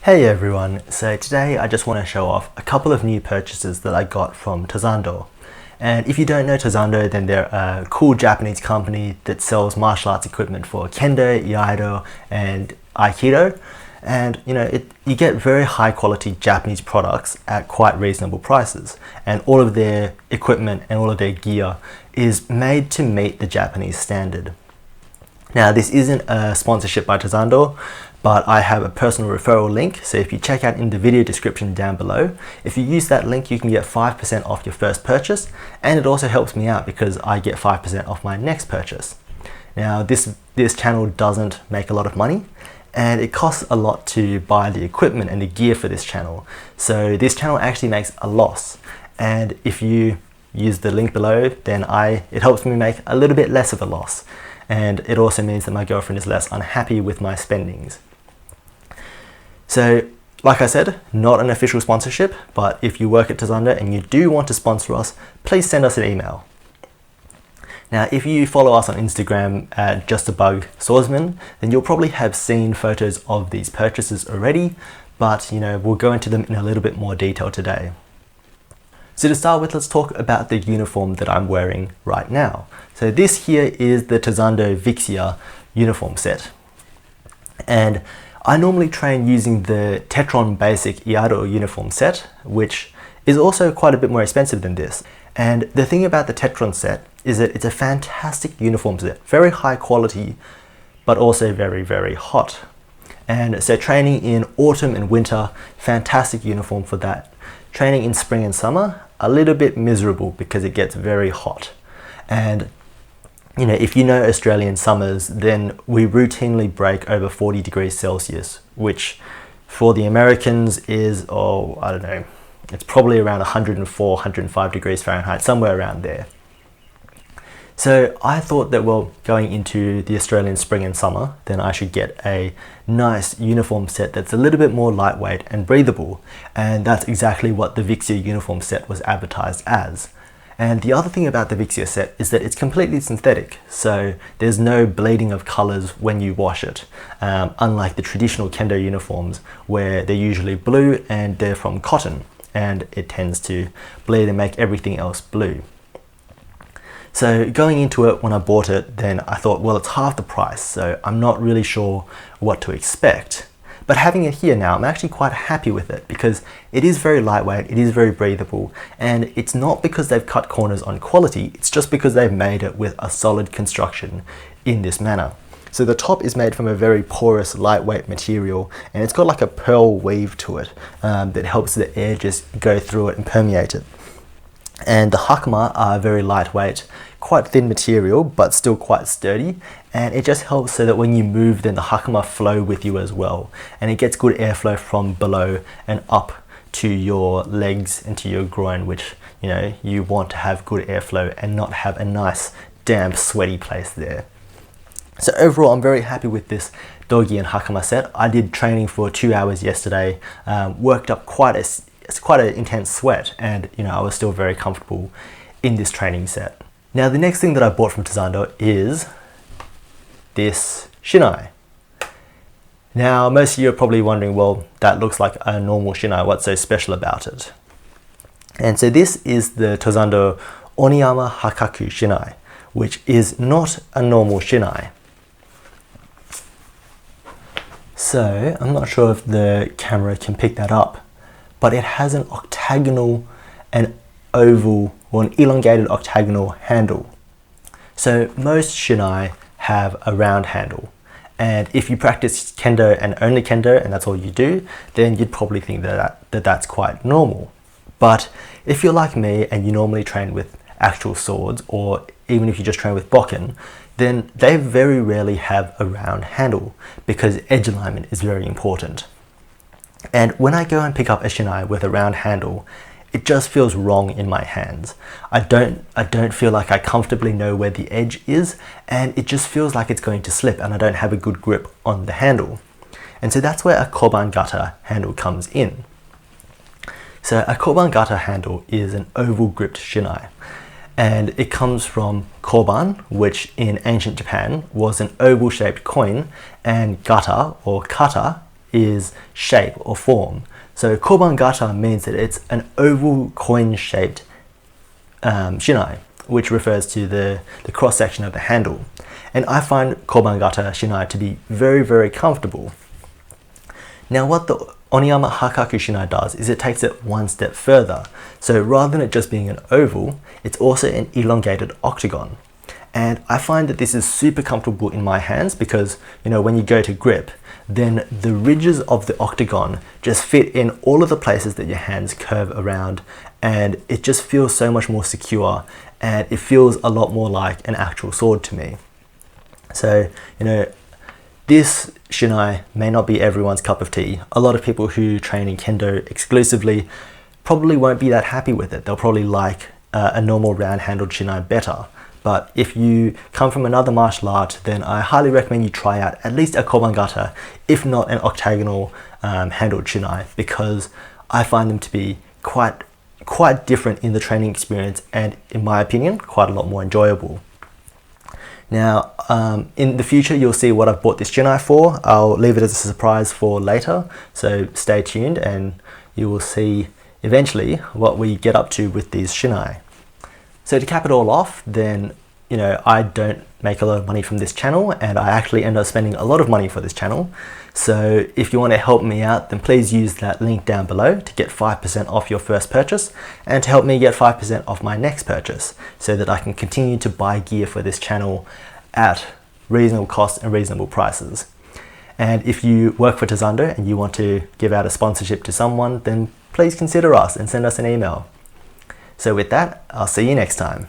Hey everyone, so today I just want to show off a couple of new purchases that I got from Tazando. And if you don't know Tazando, then they're a cool Japanese company that sells martial arts equipment for Kendo, Iaido and Aikido. And you get very high quality Japanese products at quite reasonable prices. And all of their equipment and all of their gear is made to meet the Japanese standard. Now, this isn't a sponsorship by Tazando, but I have a personal referral link. So if you check out in the video description down below, if you use that link, you can get 5% off your first purchase. And it also helps me out because I get 5% off my next purchase. Now, this channel doesn't make a lot of money, and it costs a lot to buy the equipment and the gear for this channel. So this channel actually makes a loss. And if you use the link below, then it helps me make a little bit less of a loss. And it also means that my girlfriend is less unhappy with my spendings. So, like I said, not an official sponsorship, but if you work at Tazando and you do want to sponsor us, please send us an email. Now, if you follow us on Instagram at JustABugSwordsman, then you'll probably have seen photos of these purchases already, but we'll go into them in a little bit more detail today. So to start with, let's talk about the uniform that I'm wearing right now. So this here is the Tazando Vixia uniform set. And I normally train using the Tetron Basic Iaido uniform set, which is also quite a bit more expensive than this. And the thing about the Tetron set is that it's a fantastic uniform set, very high quality, but also very, very hot. And so training in autumn and winter, fantastic uniform for that. Training in spring and summer, a little bit miserable because it gets very hot. And if you know Australian summers, then we routinely break over 40 degrees Celsius, which for the Americans is, I don't know, it's probably around 104, 105 degrees Fahrenheit, somewhere around there. So I thought that, going into the Australian spring and summer, then I should get a nice uniform set that's a little bit more lightweight and breathable. And that's exactly what the Vixia uniform set was advertised as. And the other thing about the Vixia set is that it's completely synthetic. So there's no bleeding of colors when you wash it. Unlike the traditional Kendo uniforms where they're usually blue and they're from cotton, and it tends to bleed and make everything else blue. So going into it, when I bought it, then I thought, it's half the price, so I'm not really sure what to expect. But having it here now, I'm actually quite happy with it because it is very lightweight, it is very breathable, and it's not because they've cut corners on quality, it's just because they've made it with a solid construction in this manner. So the top is made from a very porous, lightweight material, and it's got like a pearl weave to it that helps the air just go through it and permeate it. And the hakama are very lightweight, quite thin material, but still quite sturdy. And it just helps so that when you move, then the hakama flow with you as well. And it gets good airflow from below and up to your legs and to your groin, which, you want to have good airflow and not have a nice, damp, sweaty place there. So overall, I'm very happy with this dogi and hakama set. I did training for 2 hours yesterday, worked up quite an intense sweat, and I was still very comfortable in this training set. Now the next thing that I bought from Tazando is this shinai. Now most of you are probably wondering, that looks like a normal shinai, what's so special about it? And so this is the Tazando Oniyama Hakaku shinai, which is not a normal shinai. So I'm not sure if the camera can pick that up, but it has an octagonal and oval, or an elongated octagonal handle. So most shinai have a round handle. And if you practice Kendo and only Kendo, and that's all you do, then you'd probably think that's quite normal. But if you're like me and you normally train with actual swords, or even if you just train with bokken, then they very rarely have a round handle because edge alignment is very important. And when I go and pick up a shinai with a round handle, it just feels wrong in my hands. I don't feel like I comfortably know where the edge is, and it just feels like it's going to slip and I don't have a good grip on the handle. And so that's where a koban gata handle comes in. So a koban gata handle is an oval gripped shinai. And it comes from koban, which in ancient Japan was an oval shaped coin, and gata or kata is shape or form. So Koban Gata means that it's an oval coin-shaped shinai, which refers to the cross-section of the handle. And I find Koban Gata shinai to be very, very comfortable. Now what the Oniyama Hakaku shinai does is it takes it one step further. So rather than it just being an oval, it's also an elongated octagon. And I find that this is super comfortable in my hands because, you know, when you go to grip, then the ridges of the octagon just fit in all of the places that your hands curve around, and it just feels so much more secure, and it feels a lot more like an actual sword to me. So, you know, this shinai may not be everyone's cup of tea. A lot of people who train in Kendo exclusively probably won't be that happy with it. They'll probably like a normal round-handled shinai better. But if you come from another martial art, then I highly recommend you try out at least a Koban Gata, if not an octagonal handled shinai, because I find them to be quite different in the training experience, and in my opinion, quite a lot more enjoyable. Now, in the future, you'll see what I've bought this shinai for. I'll leave it as a surprise for later, so stay tuned and you will see eventually what we get up to with these shinai. So to cap it all off, then, you know, I don't make a lot of money from this channel, and I actually end up spending a lot of money for this channel. So if you want to help me out, then please use that link down below to get 5% off your first purchase, and to help me get 5% off my next purchase, so that I can continue to buy gear for this channel at reasonable costs and reasonable prices. And if you work for Tazundo and you want to give out a sponsorship to someone, then please consider us and send us an email. So with that, I'll see you next time.